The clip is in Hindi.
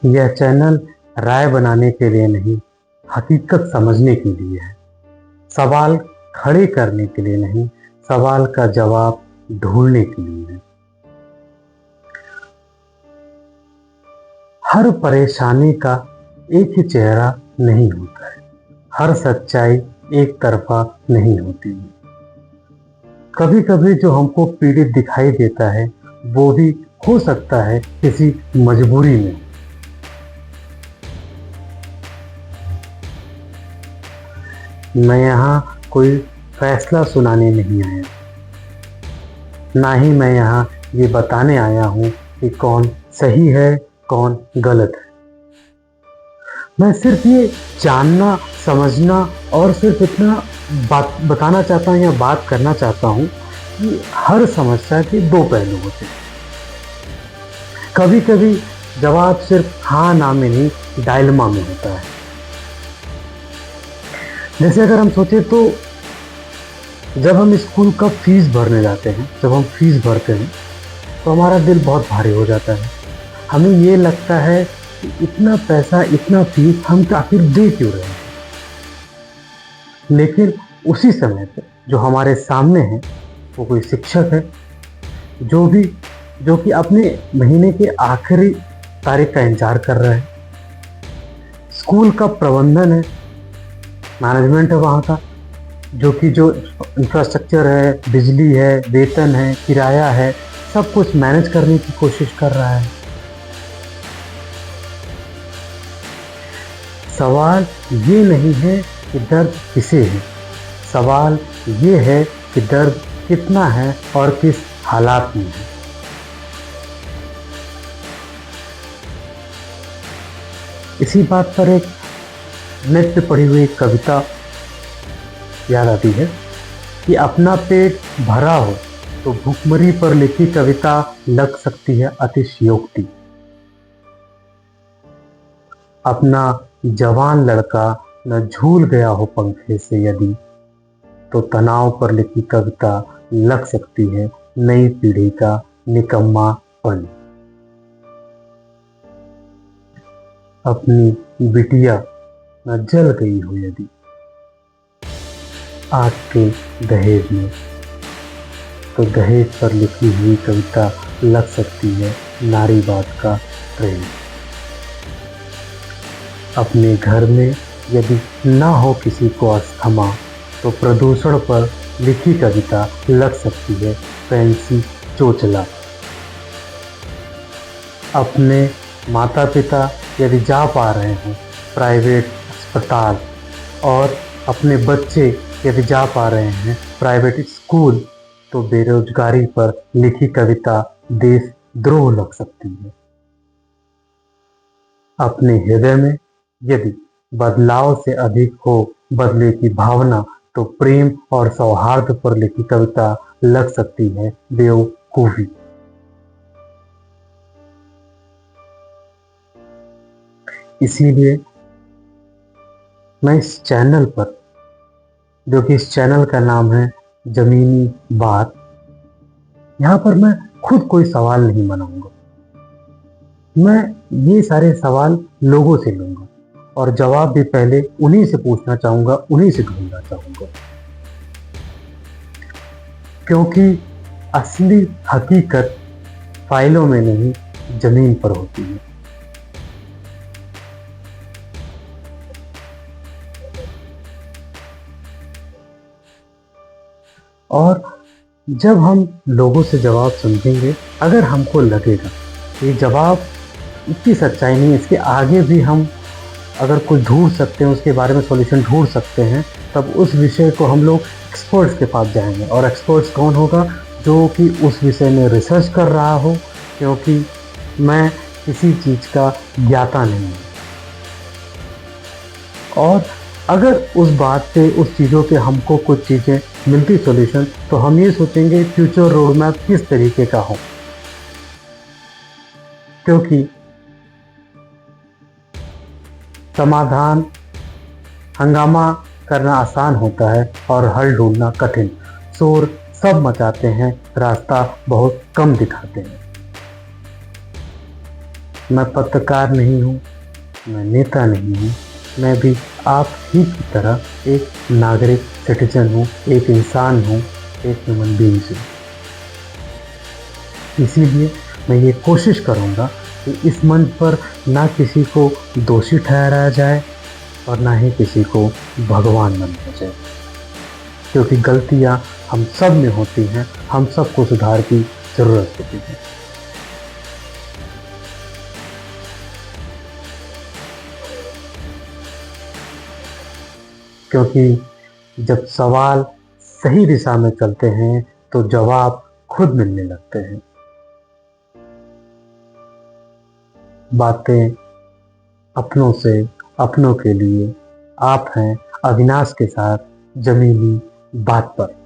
यह चैनल राय बनाने के लिए नहीं, हकीकत समझने के लिए है। सवाल खड़े करने के लिए नहीं, सवाल का जवाब ढूंढने के लिए है। हर परेशानी का एक ही चेहरा नहीं होता है, हर सच्चाई एक तरफा नहीं होती है। कभी कभी जो हमको पीड़ित दिखाई देता है वो भी हो सकता है किसी मजबूरी में। मैं यहाँ कोई फैसला सुनाने नहीं आया, ना ही मैं यहाँ ये बताने आया हूँ कि कौन सही है कौन गलत है। मैं सिर्फ ये जानना, समझना और सिर्फ इतना बात बताना चाहता हूँ या बात करना चाहता हूँ कि हर समस्या के दो पहलू होते हैं। कभी कभी जवाब सिर्फ हाँ ना में नहीं, डायलमा में होता है। जैसे अगर हम सोचे तो जब हम स्कूल का फीस भरने जाते हैं, जब हम फीस भरते हैं तो हमारा दिल बहुत भारी हो जाता है। हमें ये लगता है कि इतना पैसा, इतना फीस हम आखिर दे क्यों रहे हैं। लेकिन उसी समय पे जो हमारे सामने है वो कोई शिक्षक है जो कि अपने महीने के आखिरी तारीख का इंतजार कर रहा है। स्कूल का प्रबंधन है, मैनेजमेंट है वहाँ का, जो इंफ्रास्ट्रक्चर है, बिजली है, वेतन है, किराया है, सब कुछ मैनेज करने की कोशिश कर रहा है। सवाल ये नहीं है कि दर्द किसे है, सवाल ये है कि दर्द कितना है और किस हालात में है। इसी बात पर एक नेट पे पढ़ी हुई एक कविता याद आती है कि अपना पेट भरा हो तो भूखमरी पर लिखी कविता लग सकती है अतिशयोक्ति। अपना जवान लड़का न झूल गया हो पंखे से यदि, तो तनाव पर लिखी कविता लग सकती है नई पीढ़ी का निकम्मापन। अपनी बिटिया न जल गई हो यदि आग के दहेज में, तो दहेज पर लिखी हुई कविता लग सकती है नारीवाद का प्रेम। अपने घर में यदि ना हो किसी को अस्थमा, तो प्रदूषण पर लिखी कविता लग सकती है फैंसी चोचला। अपने माता पिता यदि जा पा रहे हैं प्राइवेट अस्पताल और अपने बच्चे यदि जा पा रहे हैं प्राइवेट स्कूल, तो बेरोजगारी पर लिखी कविता देशद्रोह लग सकती है। अपने हृदय में यदि बदलाव से अधिक हो बदले की भावना, तो प्रेम और सौहार्द पर लिखी कविता लग सकती है बेवकूफी। इसीलिए मैं इस चैनल पर, जो कि इस चैनल का नाम है जमीनी बात, यहाँ पर मैं खुद कोई सवाल नहीं बनाऊंगा। मैं ये सारे सवाल लोगों से लूंगा और जवाब भी पहले उन्हीं से पूछना चाहूंगा, उन्हीं से ढूंढना चाहूंगा, क्योंकि असली हकीकत फाइलों में नहीं जमीन पर होती है। और जब हम लोगों से जवाब समझेंगे, अगर हमको लगेगा ये जवाब इतनी सच्चाई नहीं, इसके आगे भी हम अगर कुछ ढूंढ सकते हैं, उसके बारे में सॉल्यूशन ढूंढ सकते हैं, तब उस विषय को हम लोग एक्सपर्ट्स के पास जाएंगे। और एक्सपर्ट्स कौन होगा? जो कि उस विषय में रिसर्च कर रहा हो, क्योंकि मैं किसी चीज़ का ज्ञाता नहीं हूँ। और अगर उस बात पे, उस चीज़ों पे हमको कुछ चीज़ें मिलती सॉल्यूशन, तो हम ये सोचेंगे फ्यूचर रोड मैप किस तरीके का हो, क्योंकि समाधान, हंगामा करना आसान होता है और हल ढूंढना कठिन। शोर सब मचाते हैं, रास्ता बहुत कम दिखाते हैं। मैं पत्रकार नहीं हूँ, मैं नेता नहीं हूँ, मैं भी आप ही की तरह एक नागरिक सिटीजन हूँ, एक इंसान हूँ, एक ह्यूमन बीइंग हूँ। इसीलिए मैं ये कोशिश करूँगा कि इस मंच पर ना किसी को दोषी ठहराया जाए और ना ही किसी को भगवान बनाया जाए, क्योंकि गलतियाँ हम सब में होती हैं, हम सबको सुधार की ज़रूरत होती है। क्योंकि जब सवाल सही दिशा में चलते हैं तो जवाब खुद मिलने लगते हैं। बातें अपनों से अपनों के लिए, आप हैं अविनाश के साथ जमीनी बात पर।